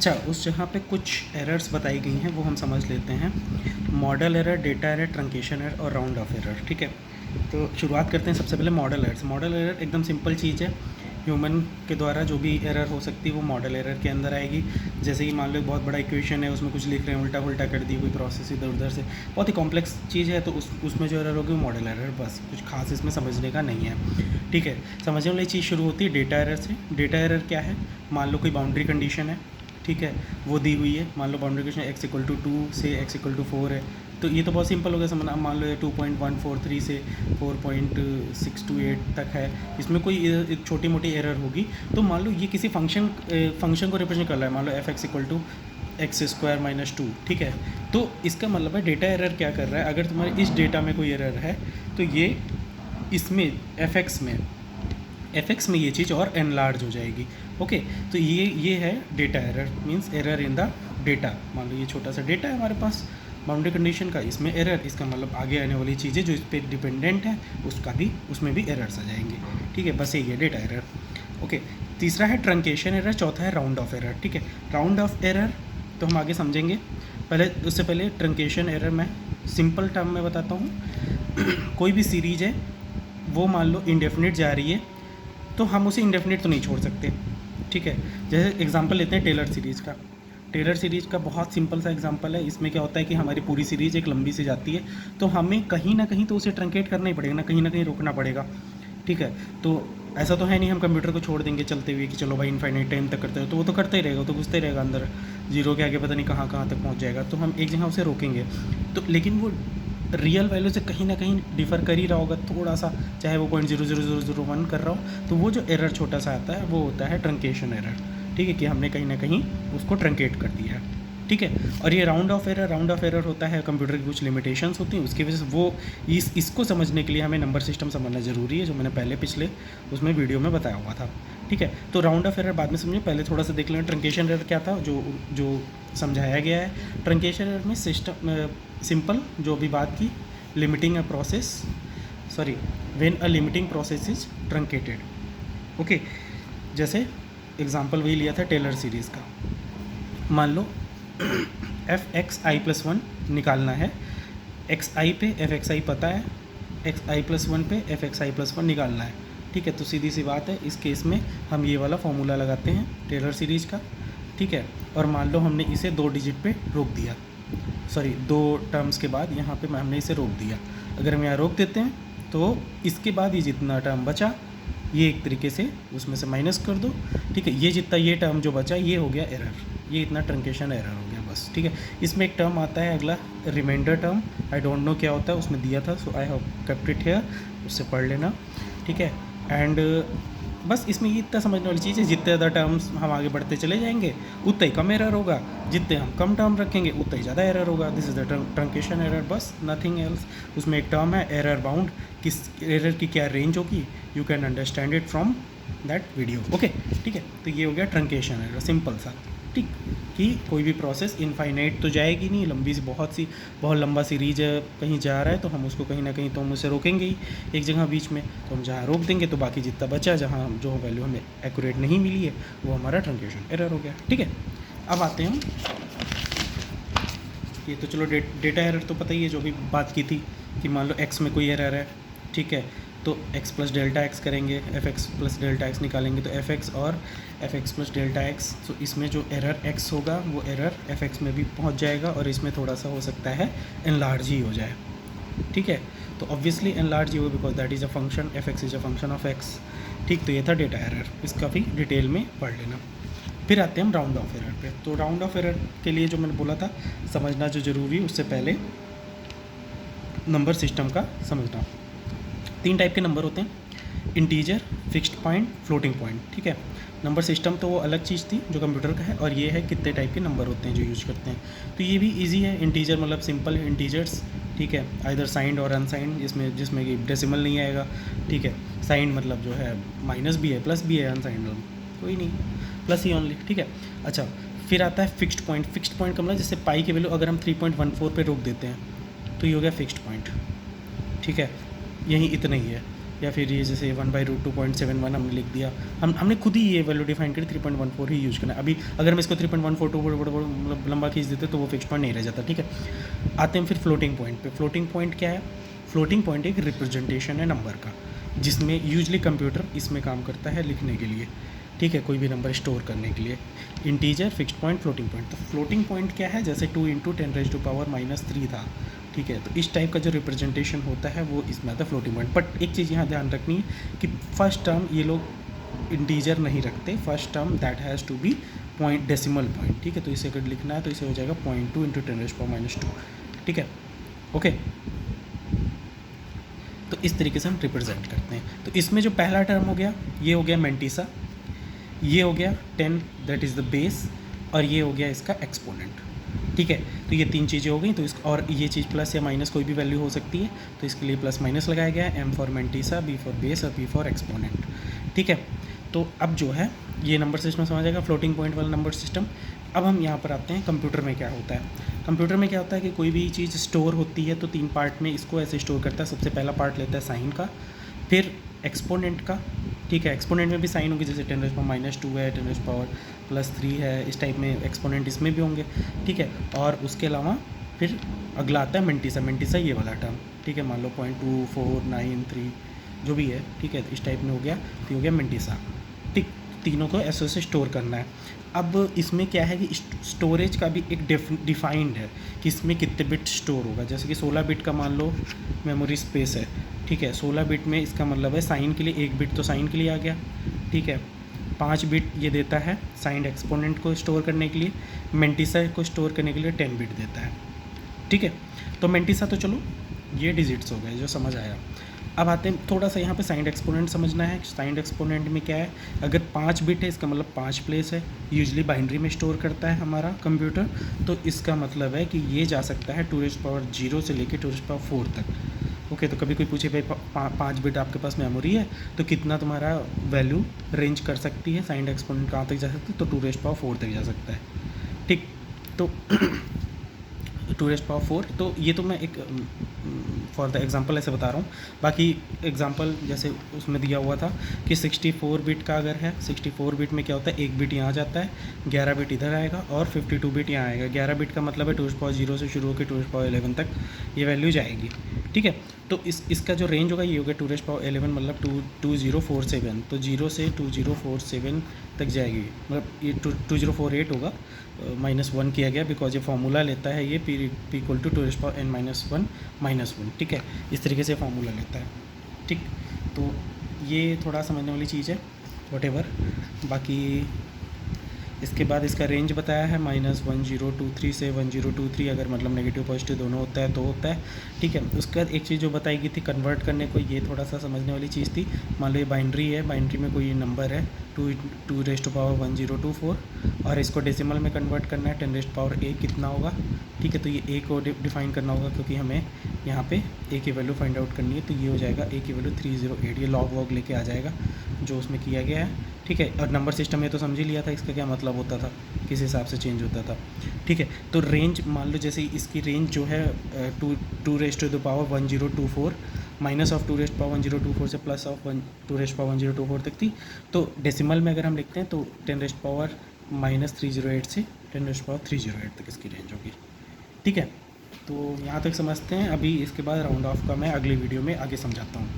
अच्छा, उस जगह पे कुछ एरर्स बताई गई हैं वो हम समझ लेते हैं। Model error, data error, truncation error और राउंड ऑफ एरर। ठीक है, तो शुरुआत करते हैं सबसे पहले मॉडल एरर से। मॉडल एरर एकदम सिंपल चीज़ है, ह्यूमन के द्वारा जो भी एरर हो सकती है वो मॉडल एरर के अंदर आएगी। जैसे कि मान लो एक बहुत बड़ा इक्वेशन है, उसमें कुछ लिख रहे हैं, उल्टा उल्टा कर दी कोई प्रोसेस इधर उधर से, बहुत ही कॉम्प्लेक्स चीज़ है, तो उसमें जो एरर होगी वो मॉडल एरर, बस कुछ खास इसमें समझने का नहीं है। ठीक है, समझने वाली चीज़ शुरू होती है डेटा एरर से। डेटा एरर क्या है? मान लो कोई बाउंड्री कंडीशन है, ठीक है, वो दी हुई है। मान लो बाउंड्री कंडीशन x = 2 से x = 4 है, तो ये तो बहुत सिंपल हो गया समझना। मान लो ये 2.143 से 4.628 तक है, इसमें कोई एक छोटी मोटी एरर होगी, तो मान लो ये किसी फंक्शन को रिप्रेजेंट कर रहा है, मान लो f(x = x² - 2), ठीक है। तो इसका मतलब है डेटा एरर क्या कर रहा है, अगर तुम्हारे इस डेटा में कोई एरर है तो ये इसमें fx में ये चीज़ और एनलार्ज हो जाएगी। ओके, तो ये है data error, means error in the data. मान लो ये छोटा सा डेटा है हमारे पास बाउंड्री कंडीशन का, इसमें एरर, इसका मतलब आगे आने वाली चीज़ें जो इस पर डिपेंडेंट है उसमें भी एरर्स आ जाएंगे। ठीक है, बस यही है डेटा एरर। ओके, तीसरा है ट्रंकेशन एरर, चौथा है राउंड ऑफ एरर। ठीक है, राउंड ऑफ एरर तो हम आगे समझेंगे, उससे पहले ट्रंकेशन एरर मैं सिंपल टर्म में बताता हूँ। कोई भी सीरीज है, वो मान लो इंडेफिनिट जा रही है, तो हम उसे इंडेफिनिट तो नहीं छोड़ सकते। ठीक है, जैसे एग्जांपल लेते हैं टेलर सीरीज़ का। टेलर सीरीज़ का बहुत सिंपल सा एग्जांपल है। इसमें क्या होता है कि हमारी पूरी सीरीज़ एक लंबी सी जाती है, तो हमें कहीं ना कहीं तो उसे ट्रंकेट करना ही पड़ेगा, ना कहीं रोकना पड़ेगा। ठीक है, तो ऐसा तो है नहीं हम कंप्यूटर को छोड़ देंगे चलते हुए कि चलो भाई इनफाइनाइट टाइम तक करते हो, तो वो तो करता ही रहेगा, तो घुसते ही रहेगा अंदर, जीरो के आगे पता नहीं कहाँ तक पहुँच जाएगा। तो हम एक जगह उसे रोकेंगे, तो लेकिन वो रियल वैल्यू से कहीं ना कहीं डिफ़र कर ही रहा होगा थोड़ा सा, चाहे वो 0.00001 कर रहा हो, तो वो जो एरर छोटा सा आता है वो होता है ट्रंकेशन एरर। ठीक है, कि हमने कहीं ना कहीं उसको ट्रंकेट कर दिया है। ठीक है, और ये राउंड ऑफ एरर होता है, कंप्यूटर की कुछ लिमिटेशंस होती हैं, उसकी वजह से वो इसको समझने के लिए हमें नंबर सिस्टम समझना ज़रूरी है, जो मैंने पहले पिछले उसमें वीडियो में बताया हुआ था। ठीक है, तो राउंड ऑफ एरर बाद में समझिए, पहले थोड़ा सा देख लें ट्रंकेशन एरर क्या था, जो समझाया गया है। ट्रंकेशन एरर में सिंपल जो अभी बात की, limiting a process, sorry, when a limiting process is truncated. Okay, जैसे एग्जांपल वही लिया था टेलर सीरीज़ का। मान लो fxi+1 निकालना है, xi पे fxi पता है, xi+1 पे fxi+1 निकालना है। ठीक है, तो सीधी सी बात है, इस केस में हम ये वाला फॉर्मूला लगाते हैं टेलर सीरीज़ का। ठीक है, और मान लो हमने इसे 2 डिजिट पे रोक दिया, सॉरी 2 टर्म्स के बाद यहाँ पे हमने इसे रोक दिया। अगर हम यहाँ रोक देते हैं तो इसके बाद ये जितना टर्म बचा, ये एक तरीके से उसमें से माइनस कर दो। ठीक है, ये टर्म जो बचा ये हो गया एरर, ये इतना ट्रंकेशन एरर हो गया बस। ठीक है, इसमें एक टर्म आता है अगला, reminder term, I don't know क्या होता है, उसमें दिया था, so I have kept it here, उससे पढ़ लेना। ठीक है, एंड बस इसमें ये इतना समझने वाली चीज़ है, जितने ज़्यादा टर्म्स हम आगे बढ़ते चले जाएंगे उतना ही कम एरर होगा, जितने हम कम टर्म रखेंगे उतना ही ज़्यादा एरर होगा। This is the truncation error, बस नथिंग एल्स। उसमें एक टर्म है एरर बाउंड, किस एरर की क्या रेंज होगी, you can understand it from that video. Okay, ठीक है, तो ये हो गया ट्रंकेशन एरर, सिंपल सा। ठीक, कि कोई भी प्रोसेस इनफाइनाइट तो जाएगी नहीं, बहुत लंबा सीरीज कहीं जा रहा है, तो हम उसको कहीं ना कहीं तो हम उसे रोकेंगे ही एक जगह बीच में, तो हम जहाँ रोक देंगे तो बाकी जितना बचा, जहाँ जो वैल्यू हमें एक्यूरेट नहीं मिली है, वो हमारा ट्रंकेशन एरर हो गया। ठीक है, अब आते हैं हम, ये तो चलो डेटा एरर तो पता ही है, जो भी बात की थी कि मान लो x में कोई एरर है, ठीक है, तो x + डेल्टा x करेंगे, fx + डेल्टा x निकालेंगे, तो fx और fx + डेल्टा x, तो इसमें जो एरर x होगा वो एरर fx में भी पहुंच जाएगा, और इसमें थोड़ा सा हो सकता है एनलार्ज ही हो जाए। ठीक है, तो ऑब्वियसली एनलार्ज ही होगा because that is a function, fx is a function of x। ठीक, तो ये था डेटा एरर, इसका भी डिटेल में पढ़ लेना। फिर आते हैं हम राउंड ऑफ एरर पे। तो राउंड ऑफ एरर के लिए जो मैंने बोला था समझना जो ज़रूरी है, उससे पहले नंबर सिस्टम का समझना। 3 टाइप के नंबर होते हैं, integer, fixed point, floating point. ठीक है, नंबर सिस्टम तो वो अलग चीज़ थी जो कंप्यूटर का है, और ये है कितने टाइप के नंबर होते हैं जो यूज करते हैं। तो ये भी इजी है, इंटीजर मतलब सिंपल इंटीजर्स, ठीक है, आइदर साइंड और अनसाइंड, जिसमें कि डेसिमल नहीं आएगा। ठीक है, साइंड मतलब जो है माइनस भी है प्लस भी है, अनसाइंड कोई नहीं, प्लस ही ओनली। ठीक है, अच्छा, फिर आता है फिक्स्ड पॉइंट। फिक्स्ड पॉइंट का मतलब जैसे पाई की वैल्यू अगर हम 3.14 पे रोक देते हैं तो ये हो गया फिक्स्ड पॉइंट। ठीक है, यही इतना ही है, या फिर ये जैसे 1/√2.71 हमने लिख दिया, हमने खुद ही ये वैल्यू डिफाइन करी 3.14 ही यूज करना है। अभी अगर मैं इसको 3.14 मतलब लंबा खींच देते तो वो फिक्स पॉइंट नहीं रह जाता, ठीक है। आते हैं फिर फ्लोटिंग पॉइंट पे। फ्लोटिंग पॉइंट क्या है? फ्लोटिंग पॉइंट एक रिप्रेजेंटेशन है नंबर का, जिसमें यूजली कंप्यूटर इसमें काम करता है लिखने के लिए, ठीक है, कोई भी नंबर स्टोर करने के लिए। Integer, fixed point, floating point. तो फ्लोटिंग पॉइंट क्या है? जैसे 2 × 10⁻³ था, ठीक है, तो इस टाइप का जो रिप्रेजेंटेशन होता है वो इसमें आता है फ्लोटिंग पॉइंट। बट एक चीज़ यहाँ ध्यान रखनी है कि फर्स्ट टर्म ये लोग इंटीजर नहीं रखते, first term that has to be point, decimal point, ठीक है। तो इसे अगर लिखना है तो इसे हो जाएगा 0.2 × 10⁻², ठीक है, ओके। तो इस तरीके से हम रिप्रेजेंट करते हैं। तो इसमें जो पहला टर्म हो गया, ये हो गया मेंटिसा, ये हो गया 10 दैट इज़ द बेस, और ये हो गया इसका एक्सपोनेंट, ठीक है। तो ये 3 चीज़ें हो गई। तो इस और ये चीज़ प्लस या माइनस कोई भी वैल्यू हो सकती है, तो इसके लिए प्लस माइनस लगाया गया है, M for mantissa, B for base और P फॉर एक्सपोनेंट, ठीक है। तो अब जो है ये नंबर सिस्टम समझ आएगा, फ्लोटिंग पॉइंट वाला नंबर सिस्टम। अब हम यहाँ पर आते हैं कंप्यूटर में क्या होता है। कंप्यूटर में क्या होता है कि कोई भी चीज़ स्टोर होती है तो 3 पार्ट में इसको ऐसे स्टोर करता है। सबसे पहला पार्ट लेता है साइन का, फिर एक्सपोनेंट का, ठीक है। एक्सपोनेंट में भी साइन होंगे, जैसे 10⁻² है, 10⁻3 है, इस टाइप में एक्सपोनेंट इसमें भी होंगे, ठीक है। और उसके अलावा फिर अगला आता है मेंटिसा। मेंटिसा ये वाला टर्म, ठीक है, मान लो 0.2493 जो भी है, ठीक है, इस टाइप में हो गया, तो हो गया मेंटिसा, ठीक। तीनों को ऐसे ऐसे स्टोर करना है। अब इसमें क्या है कि स्टोरेज का भी एक डिफाइंड है कि इसमें कितने बिट स्टोर होगा। जैसे कि 16 बिट का मान लो मेमोरी स्पेस है, ठीक है। 16 बिट में इसका मतलब है साइन के लिए 1 बिट तो साइन के लिए आ गया, ठीक है। 5 बिट ये देता है साइन एक्सपोनेंट को स्टोर करने के लिए, मेंटिसा को स्टोर करने के लिए 10 बिट देता है, ठीक है। तो मेंटिसा तो चलो ये डिजिट्स हो गए जो समझ आया। अब आते हैं थोड़ा सा यहाँ पे साइंड एक्सपोनेंट समझना है। साइंड एक्सपोनेंट में क्या है, अगर 5 बिट है इसका मतलब 5 प्लेस है, यूजली बाइनरी में स्टोर करता है हमारा कंप्यूटर। तो इसका मतलब है कि ये जा सकता है 2⁻0 से लेकर 2⁻4 तक, ओके। तो कभी कोई पूछे भाई 5 बिट आपके पास मेमोरी है तो कितना तुम्हारा वैल्यू रेंज कर सकती है, साइंड एक्सपोनेंट कहाँ तक जा सकती है, तो 2⁻4 तक जा सकता है, ठीक। तो 2⁻4, तो ये तो मैं एक फॉर द एग्जांपल ऐसे बता रहा हूँ। बाकी एग्जांपल जैसे उसमें दिया हुआ था कि 64 बिट का अगर है, 64 बिट में क्या होता है, 1 बिट यहाँ जाता है, 11 बिट इधर आएगा और 52 बिट यहाँ आएगा। 11 बिट का मतलब है 2⁻0 से शुरू होकर 2⁻11 तक ये वैल्यू जाएगी, ठीक है। तो इसका जो रेंज होगा ये होगा 2⁻11 मतलब 2047, तो 0 से 2047 तक जाएगी, मतलब ये 2048 होगा, -1 किया गया बिकॉज ये फार्मूला लेता है ये P = 2⁻n-1 ठीक है। इस तरीके से फार्मूला लेता है, ठीक। तो ये थोड़ा समझने वाली चीज़ है, व्हाटएवर। बाकी इसके बाद इसका रेंज बताया है -1023 से 1023, अगर मतलब नेगेटिव पॉजिटिव दोनों होता है तो होता है, ठीक है। उसके बाद एक चीज़ जो बताई गई थी कन्वर्ट करने को, ये थोड़ा सा समझने वाली चीज़ थी। मान लो ये बाइनरी है, बाइनरी में कोई नंबर है 2⁻1024 और इसको डेसिमल में कन्वर्ट करना है 10⁻A कितना होगा, ठीक है। तो ये A को डिफाइन करना होगा क्योंकि हमें यहाँ पे A की वैल्यू फाइंड आउट करनी है। तो ये हो जाएगा A की वैल्यू 308, ये लॉग वॉग लेके आ जाएगा जो उसमें किया गया है, ठीक है। और नंबर सिस्टम में तो समझ ही लिया था इसका क्या मतलब होता था, किस हिसाब से चेंज होता था, ठीक है। तो रेंज मान लो जैसे इसकी रेंज जो है 2⁻1024 माइनस ऑफ 2⁻1024 से प्लस ऑफ 2⁻1024 तक थी। तो डेसिमल में अगर हम लिखते हैं तो 10⁻−308 से 10⁻308 तक इसकी रेंज होगी, ठीक है। तो यहाँ तक समझते हैं। अभी इसके बाद राउंड ऑफ का मैं अगली वीडियो में आगे समझाता हूँ।